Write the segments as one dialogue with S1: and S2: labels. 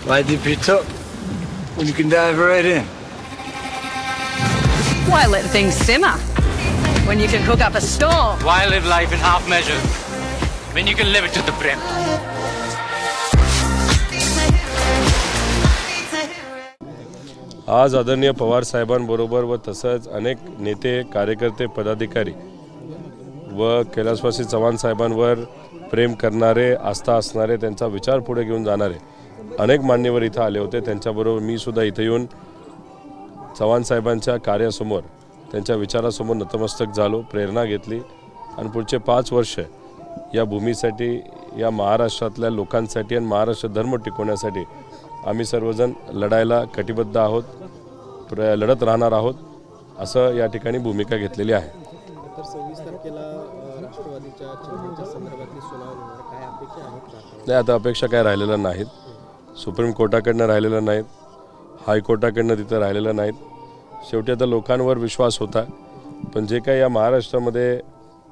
S1: Why dip it up when you can dive right in?
S2: Why let things simmer when you can cook up a storm?
S3: Why live life in half measures when you can live it to the brim?
S4: आज आदरणीय पवार साहेबांबरोबर व तसंच अनेक नेते कार्यकर्ते पदाधिकारी व कैलासवासी चव्हाण साहेबांवर प्रेम करणारे आस्था असणारे त्यांचा विचार पुढे घेऊन जाणारे अनेक मान्यवर इथं आले होते। त्यांच्याबरोबर मी सुद्धा इथं येऊन चव्हाण साहेबांच्या कार्यासमोर त्यांच्या विचारासमोर नतमस्तक झालो, प्रेरणा घेतली आणि पुढचे 5 वर्ष या भूमीसाठी, या महाराष्ट्रातल्या लोकांसाठी आणि महाराष्ट्र धर्म टिकवण्यासाठी आम्ही सर्वजण लढायला कटिबद्ध आहोत, लढत राहणार आहोत असं या ठिकाणी भूमिका घेतलेली आहे।
S5: तर 26 तारखेला राष्ट्रवादीच्या चिन्हांच्या संदर्भातली सुनावणी होणार, काय अपेक्षा आहेत का?
S4: नाही, आता अपेक्षा काय राहिलेल्या नाहीत, सुप्रीम कोर्टाकडनं राहिलेल्या नाहीत, हायकोर्टाकडनं तिथं राहिलेल्या नाहीत। शेवटी आता लोकांवर विश्वास होता, पण जे काही या महाराष्ट्रामध्ये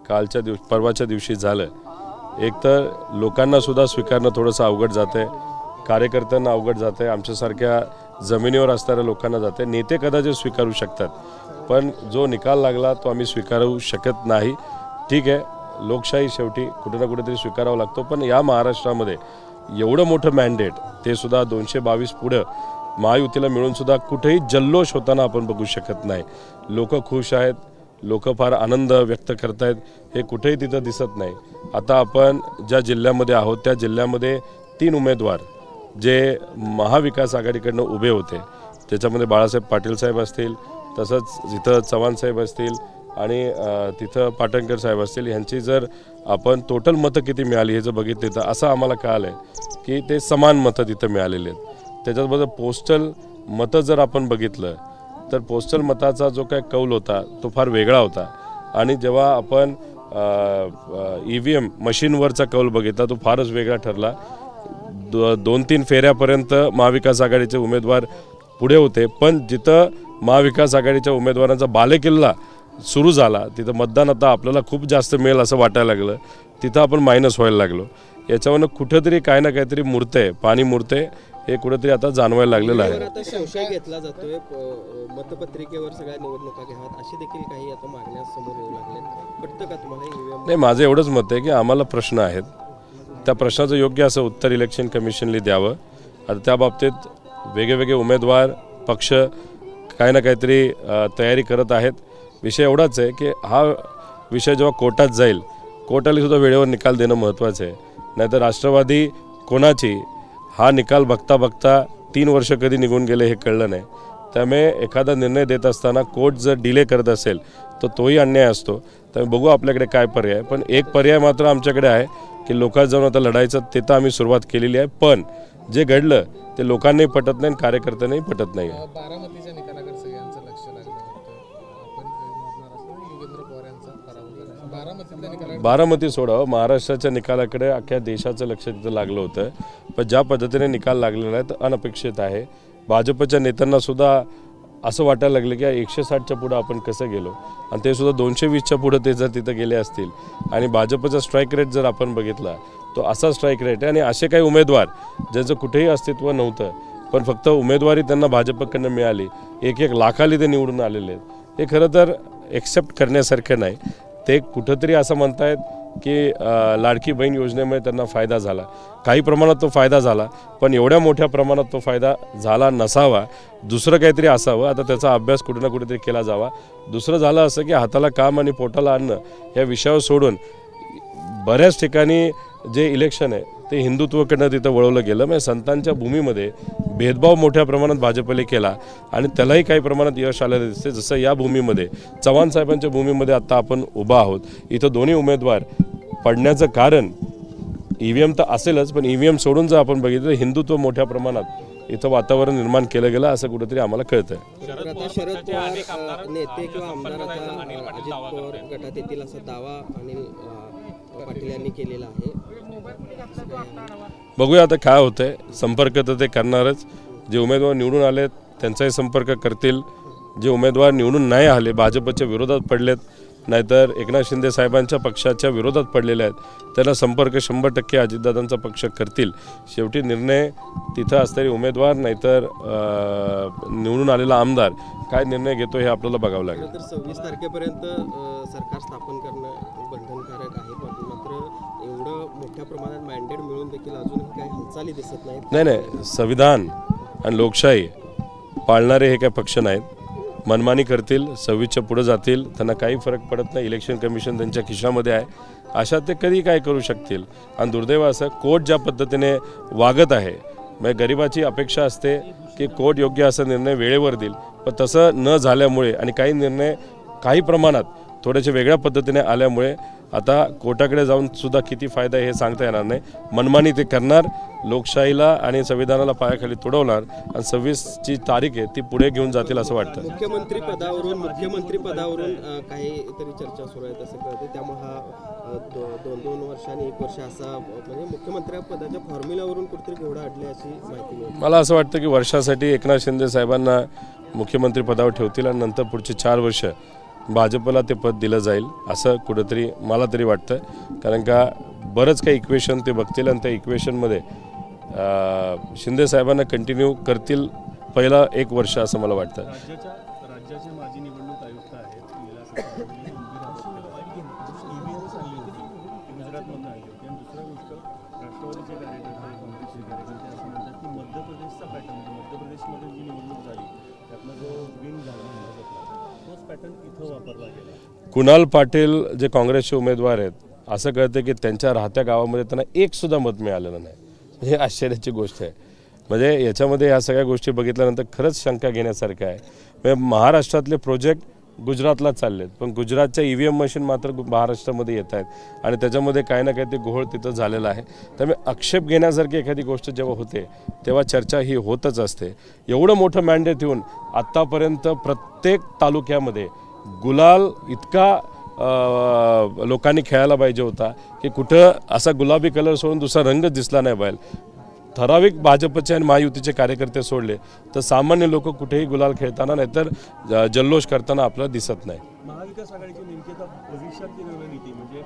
S4: कालच्या परवाच्या दिवशी झालं, एक तर लोकांना सुद्धा स्वीकारणं थोडंसं अवघड जातंय, कार्यकर्त्यांना अवघड जातंय, आमच्यासारख्या जमिनीवर असणाऱ्या लोकांना जाते। नेते कदाचित स्वीकारू शकतात, पण जो निकाल लागला तो आम्ही स्वीकारू शकत नाही। ठीक आहे, लोकशाही शेवटी कुठे ना कुठेतरी स्वीकारावा लागतो, पण या महाराष्ट्रामध्ये एवढं मोठं मॅन्डेट, ते सुद्धा 222 पुढं महायुतीला मिळून सुद्धा कुठेही जल्लोष होताना आपण बघू शकत नाही। लोक खुश आहेत, लोक फार आनंद व्यक्त करतायत, हे कुठेही तिथं दिसत नाही। आता आपण ज्या जिल्ह्यामध्ये आहोत त्या जिल्ह्यामध्ये 3 उमेदवार जे महाविकास आघाडीकडनं उभे होते, त्याच्यामध्ये बाळासाहेब पाटील साहेब असतील, तसंच इथं चव्हाण साहेब असतील आणि तिथं पाटणकर साहेब असतील, यांची जर आपण टोटल मतं किती मिळाली हे जर बघितले तर असं आम्हाला कळालं आहे की ते समान मतं तिथं मिळालेले आहेत। त्याच्याबरोबर पोस्टल मतं जर आपण बघितलं तर पोस्टल मताचा जो काय कौल होता तो फार वेगळा होता, आणि जेव्हा आपण EVM मशीनवरचा कौल बघितला तो फारच वेगळा ठरला। 2-3 फेऱ्यापर्यंत महाविकास आघाडीचे उमेदवार पुढे होते, पण जिथं महाविकास आघाडीच्या उमेदवारांचा बालेकिल्ला सुरू झाला तिथं मतदान आता आपल्याला खूप जास्त मिळेल असं वाटायला लागलं, तिथं आपण मायनस व्हायला लागलो। याच्यावरनं कुठेतरी काय ना काहीतरी मुरते, पाणी मुरते, हे कुठेतरी आता जाणवायला लागलेलं आहे।
S5: आता संशय घेतला जातोय मतपत्रिकेवर सगळ्या निवडणुका घ्याव्यात अशी देखील काही आता मागण्या समोर येऊ लागल्यात, पटतं का तुम्हाला?
S4: नाही, माझं एवढंच मत आहे की आम्हाला प्रश्न आहेत, त्या प्रश्नाचं योग्य असं उत्तर इलेक्शन कमिशनने द्यावं। आता त्या बाबतीत वेगवेगळे उमेदवार पक्ष काही ना काहीतरी तयारी करत आहेत। विषय एवढाच आहे की हा विषय जेव्हा कोर्टात जाईल, कोर्टाला सुद्धा वेळेवर निकाल देणं महत्त्वाचं आहे, नाहीतर राष्ट्रवादी कोणाची हा निकाल बघता बघता 3 वर्ष कधी निघून गेले हे कळलं नाही। त्यामुळे एखादा निर्णय देत असताना कोर्ट जर डिले करत असेल तर तोही अन्याय असतो। त्यामुळे बघू आपल्याकडे काय पर्याय, पण एक पर्याय मात्र आमच्याकडे आहे की लोकांत जाऊन आता लढायचं, ते तर आम्ही सुरुवात केलेली आहे, पण जे घडलं ते लोकांनाही पटत नाही, कार्यकर्त्यांनाही पटत नाही।
S5: बारामतीच्या निकालाकडे सगळ्यांचं लक्ष लागलं होतं, आपण म्हणणार असतो योगेंद्र पवार यांचा पराभव झाला, बारामतीतल्या निकालाकडे
S4: बारामती सोडावं, महाराष्ट्राच्या निकालाकडे अख्ख्या देशाचं लक्ष तिथं लागलं होतं, पण ज्या पद्धतीने निकाल लागलेला आहे तर अनपेक्षित आहे। भाजपच्या नेत्यांना सुद्धा असं वाटायला लागलं की 160च्या पुढं आपण कसं गेलो, आणि ते सुद्धा 220च्या पुढं ते जर तिथं गेले असतील, आणि भाजपचा स्ट्राईक रेट जर आपण बघितला तो असा स्ट्राईक रेट आहे, आणि असे काही उमेदवार ज्याचं कुठेही अस्तित्व नव्हतं पण फक्त उमेदवारी त्यांना भाजपकडनं मिळाली, 1-1 लाखाली ते निवडून आलेले आहेत, हे खरं तर एक्सेप्ट करण्यासारखं नाही। ते कुठंतरी असं म्हणतायत की लाडकी बहीण योजनेमुळे त्यांना फायदा झाला, काही प्रमाणात तो फायदा झाला, पण एवढ्या मोठ्या प्रमाणात तो फायदा झाला नसावा, दुसरं काहीतरी असावं। आता त्याचा अभ्यास कुठे ना कुठेतरी केला जावा। दुसरं झालं असं की हाताला काम आणि पोटाला अन्न या विषयावर सोडून बऱ्याच ठिकाणी जे इलेक्शन आहे ते हिंदुत्वाकडनं तिथं वळवलं गेलं, म्हणजे संतांच्या भूमीमध्ये भेदभाव मोठ्या प्रमाणात भाजपने केला आणि त्यालाही काही प्रमाणात यश आलेलं दिसते। जसं या भूमीमध्ये चव्हाण साहेबांच्या भूमीमध्ये आता आपण उभा आहोत, इथं दोन्ही उमेदवार पडण्याचं कारण EVM तर असेलच, पण EVM सोडून जर आपण बघितलं हिंदुत्व मोठ्या प्रमाणात इथं वातावरण निर्माण केलं गेलं असं कुठेतरी आम्हाला कळतंय।
S5: आता शरद पवार नेते किंवा आमदार आता अजित पवार गटात येतील असा दावा अनिल पाटील यांनी केलेला आहे,
S4: बघूया आता काय होतंय। संपर्क तर ते करणारच, जे उमेदवार निवडून आलेत त्यांचाही संपर्क करतील, जे उमेदवार निवडून नाही आले, भाजपच्या विरोधात पडलेत नाहीतर एकनाथ शिंदे साहेबांच्या पक्षाच्या विरोधात पडलेले आहेत, त्यांना संपर्क 100% अजितदादांचा पक्ष करतील. शेवटी निर्णय तिथं असणारे उमेदवार नाहीतर निवडून आलेला आमदार काय निर्णय घेतो हे आपल्याला बघावं लागेल.
S5: तर 26 तारखेपर्यंत सरकार स्थापन करणं बंधनकारक आहे, पण मात्र एवढं मोठ्या प्रमाणात मॅन्डेट मिळून देखील अजूनही काही हालचाली दिसत नाहीत.
S4: नाही, संविधान आणि लोकशाही पाळणारे हे काही पक्ष नाहीत. मनमानी करतील, 26च्या पुढे जातील, त्यांना काही फरक पडत नाही. इलेक्शन कमिशन त्यांच्या खिशामध्ये आहे, अशा ते कधी काय करू शकतील. आणि दुर्दैव असं कोर्ट ज्या पद्धतीने वागत आहे, म्हणजे गरिबाची अपेक्षा असते की कोर्ट योग्य असा निर्णय वेळेवर देईल, पण तसं न झाल्यामुळे आणि काही निर्णय काही प्रमाणात थोड्याशा वेगळ्या पद्धतीने आल्यामुळे आता कोर्टाकडे जाऊन सुद्धा किती फायदा हे सांगता येणार नाही. मनमानी ते करणार, लोकशाहीला आणि संविधानाला पायाखाली तुडवणार आणि 26ची तारीख आहे ती पुढे घेऊन जातील असं वाटतं.
S5: मुख्यमंत्री पदावरून काहीतरी चर्चा सुरू आहे असं कळते, त्यामुळे हा 2 वर्ष आणि 1 वर्ष असा म्हणजे मुख्यमंत्री पदाच्या फॉर्म्युलावरून कुठेतरी घोडा अडले अशी माहिती मिळते.
S4: मला असं वाटतं की वर्षासाठी एकनाथ शिंदे साहेबांना मुख्यमंत्री पदावर ठेवतील आणि नंतर पुढचे 4 वर्ष भाजपला ते पद दिलं जाईल असं कुठंतरी मला तरी वाटतं. कारण का बरंच काही इक्वेशन ते बघतील आणि त्या इक्वेशनमध्ये शिंदे साहेबांना कंटिन्यू करतील पहिला 1 वर्ष असं मला वाटतं.
S6: राज्याचे माजी निवडणूक आयुक्त आहेत गुजरातमधून आली होती आणि दुसरा गोष्ट राष्ट्रवादीचे कार्यकर्ते काँग्रेसचे कार्यकर्ते असं म्हणतात की मध्य प्रदेशचा पॅटर्न मध्य प्रदेशमध्ये जी निवडणूक झाली त्यातला जो विन झाला तोच पॅटर्न इथं वापरला गेला.
S4: कुणाल पाटील जे काँग्रेसचे उमेदवार आहेत असं कळतं की त्यांच्या राहत्या गावामध्ये त्यांना 1 सुद्धा मत मिळालेलं नाही. हे आश्चर्याची गोष्ट आहे. म्हणजे याच्यामध्ये ह्या सगळ्या गोष्टी बघितल्यानंतर खरंच शंका घेण्यासारखं आहे. म्हणजे महाराष्ट्रातले प्रोजेक्ट गुजरातला चाललेत, पण गुजरातच्या EVM मशीन मात्र महाराष्ट्रामध्ये येत आहेत आणि त्याच्यामध्ये काही ना काही ते घोळ तिथं झालेला आहे. त्यामुळे आक्षेप घेण्यासारखी एखादी गोष्ट जेव्हा होते तेव्हा चर्चा ही होतच असते. एवढं मोठं मॅन्डेट येऊन आत्तापर्यंत प्रत्येक तालुक्यामध्ये गुलाल इतका लोकांनी खेळायला पाहिजे होता की कुठं असा गुलाबी कलर सोडून दुसरा रंगच दिसला नाही पाहिजे. ठराविक भाजपचे आणि महायुतीचे कार्यकर्ते सोडले तर सामान्य लोक कुठेही गुलाल खेळताना नाहीतर जल्लोष करताना आपल्याला दिसत नाही.
S6: महाविकास आघाडीची नेमकी आता भविष्यातली रणनीती म्हणजे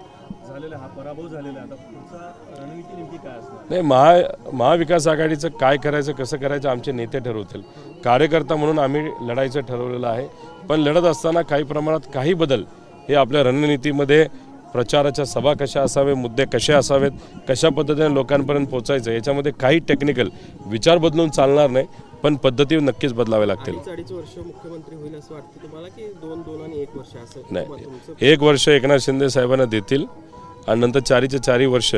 S6: झालेला हा पराभव झालेला आता पुढचा रणनीती नेमकी काय असणार?
S4: नाही, महाविकास आघाडीचं काय करायचं कसं करायचं आमचे नेते ठरवतील. कार्यकर्ता म्हणून आम्ही लढायचं ठरवलेलं आहे, पण लढत असताना काही प्रमाणात काही बदल हे आपल्या रणनीतीमध्ये प्रचाराच्या सभा कशा असावे, मुद्दे कसे असावेत, कशा पद्धतीने लोकांपर्यंत पोहोचायचं याच्यामध्ये काही टेक्निकल विचार बदलून चालणार नाही, पण पद्धती नक्कीच बदलावे लागतील.
S5: 2.5 वर्ष मुख्यमंत्री होईल असं वाटतं तुम्हाला की 2 आणि 1 वर्ष असं?
S4: नाही, 1 वर्ष एकनाथ शिंदे साहेबांना देतील आणि नंतर 4चे 4 वर्ष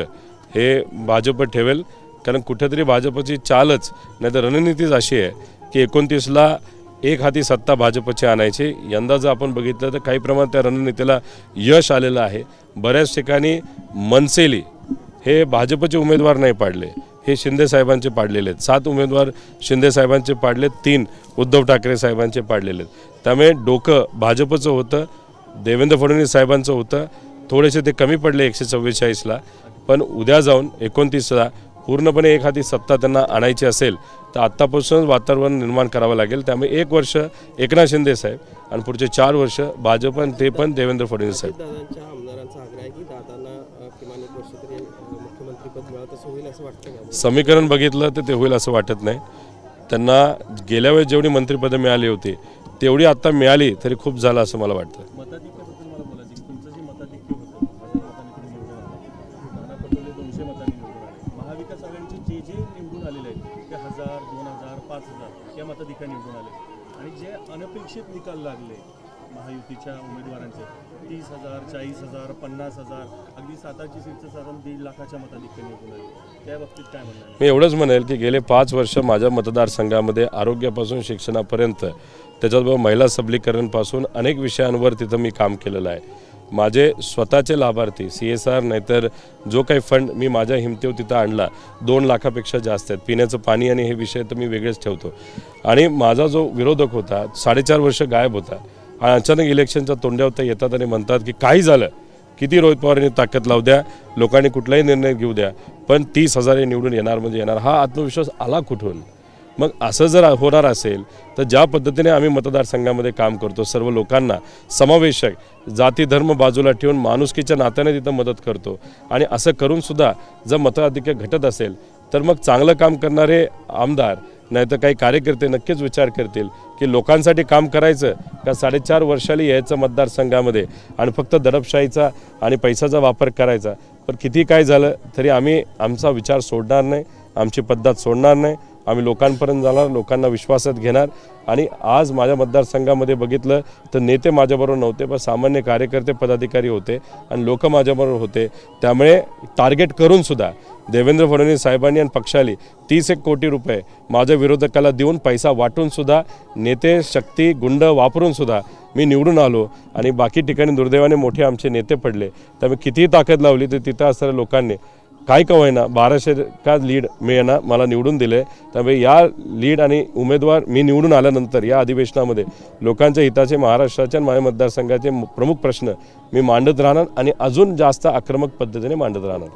S4: हे भाजप ठेवेल. कारण कुठेतरी भाजपची चालच नाही तर रणनीतीच अशी आहे की 29ला एक हाती सत्ता भाजपची आणायची. यंदा जर आपण बघितलं तर काही प्रमाणात त्या रणनीतीला यश आलेलं आहे. बऱ्याच ठिकाणी मनसेली हे भाजपचे उमेदवार नाही पाडले, हे शिंदे साहेबांचे पाडलेले आहेत. 7 उमेदवार शिंदे साहेबांचे पाडले, 3 उद्धव ठाकरे साहेबांचे पाडलेले आहेत. त्यामुळे डोकं भाजपचं होतं, देवेंद्र फडणवीस साहेबांचं होतं. थोडेसे ते कमी पडले 144ला, पण उद्या जाऊन 29ला पूर्णपणे एक हाती सत्ता त्यांना आणायची असेल तर आत्तापासूनच वातावरण निर्माण करावं लागेल. त्यामुळे 1 वर्ष एकनाथ शिंदे साहेब आणि पुढचे 4 वर्ष भाजप आणि ते पण देवेंद्र फडणवीस साहेब.
S5: दादांच्या आमदारांचा आग्रह आहे की दादांना किमान 1 वर्ष तरी मुख्यमंत्रीपद मिळालं तसं होईल असं वाटतं का?
S4: समीकरण बघितलं तर ते होईल असं वाटत नाही. त्यांना गेल्या वेळेस जेवढी मंत्रिपदं मिळाली होती तेवढी आत्ता मिळाली तरी खूप झालं असं मला वाटतं.
S6: मताधिक्याबद्दल मला बोलायचं की तुमचं जे मताधिक्य होतं 1000 मतांनी निवडून आलं, नाना पटोले 200 मतांनी निवडून आले, महाविकास आघाडीचे जे निवडून आलेले आहेत ते 1000, 2000, 5000 या मताधिक्या निवडून आले आणि जे अनपेक्षित निकाल लागले महायुतीच्या उमेदवारांचे 30,000, 40,000, 50,000 अगदी 7ची सीटचं साधारण 1.5 लाखाच्या मताधिक्य निवडून आले. त्या बाबतीत काय म्हणणार?
S4: मी एवढंच म्हणेल की गेले 5 वर्ष माझ्या मतदारसंघामध्ये आरोग्यापासून शिक्षणापर्यंत त्याच्याबरोबर महिला सबलीकरणपासून अनेक विषयांवर तिथं मी काम केलेलं आहे. माझे स्वतःचे लाभार्थी CSR नाहीतर जो काही फंड मी माझ्या हिमतीवर तिथं आणला 2 लाखापेक्षा जास्त आहेत. पिण्याचं पाणी आणि हे विषय तर मी वेगळेच ठेवतो. आणि माझा जो विरोधक होता 4.5 वर्ष गायब होता आणि अचानक इलेक्शनच्या तोंड्यावर येतात आणि म्हणतात की काही झालं किती रोहित पवारांनी ताकद लावू द्या, लोकांनी कुठलाही निर्णय घेऊ द्या, पण 30,000 निवडून येणार म्हणजे येणार. हा आत्मविश्वास आला कुठून? मग असं जर होणार असेल तर ज्या पद्धतीने आम्ही मतदारसंघामध्ये काम करतो, सर्व लोकांना समावेशक जाती धर्म बाजूला ठेवून माणुसकीच्या नात्याने तिथं मदत करतो आणि असं करूनसुद्धा जर मताधिक्य घटत असेल तर मग चांगलं काम करणारे आमदार नाहीतर काही कार्यकर्ते नक्कीच विचार करतील की लोकांसाठी काम करायचं का 4.5 वर्षाला यायचं मतदारसंघामध्ये आणि फक्त दडपशाहीचा आणि पैशाचा वापर करायचा. पण किती काय झालं तरी आम्ही आमचा विचार सोडणार नाही, आमची पद्धत सोडणार नाही. आम्ही लोकांपर्यंत जाणार, लोकांना विश्वासात घेणार. आणि आज माझ्या मतदारसंघामध्ये बघितलं तर नेते माझ्याबरोबर नव्हते, पण सामान्य कार्यकर्ते पदाधिकारी होते आणि लोक माझ्याबरोबर होते. त्यामुळे टार्गेट करूनसुद्धा देवेंद्र फडणवीस साहेबांनी आणि पक्षाली 30 कोटी रुपये माझ्या विरोधकाला देऊन पैसा वाटूनसुद्धा नेते शक्ती गुंड वापरूनसुद्धा मी निवडून आलो आणि बाकी ठिकाणी दुर्दैवाने मोठे आमचे नेते पडले. त्यामुळे कितीही ताकद लावली तर तिथं असणाऱ्या लोकांनी काय का होईना 1200 का लीड मिळेना मला निवडून दिले. त्यामुळे या लीड आणि उमेदवार मी निवडून आल्यानंतर या अधिवेशनामध्ये लोकांच्या हिताचे महाराष्ट्राच्या माझ्या मतदारसंघाचे प्रमुख प्रश्न मी मांडत राहणार आणि अजून जास्त आक्रमक पद्धतीने मांडत राहणार.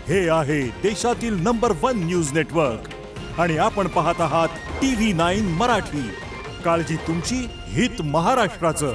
S7: हे आहे देशातील नंबर 1 न्यूज नेटवर्क आणि आपण पाहत आहात TV9 मराठी. काळजी तुमची, हित महाराष्ट्राचं.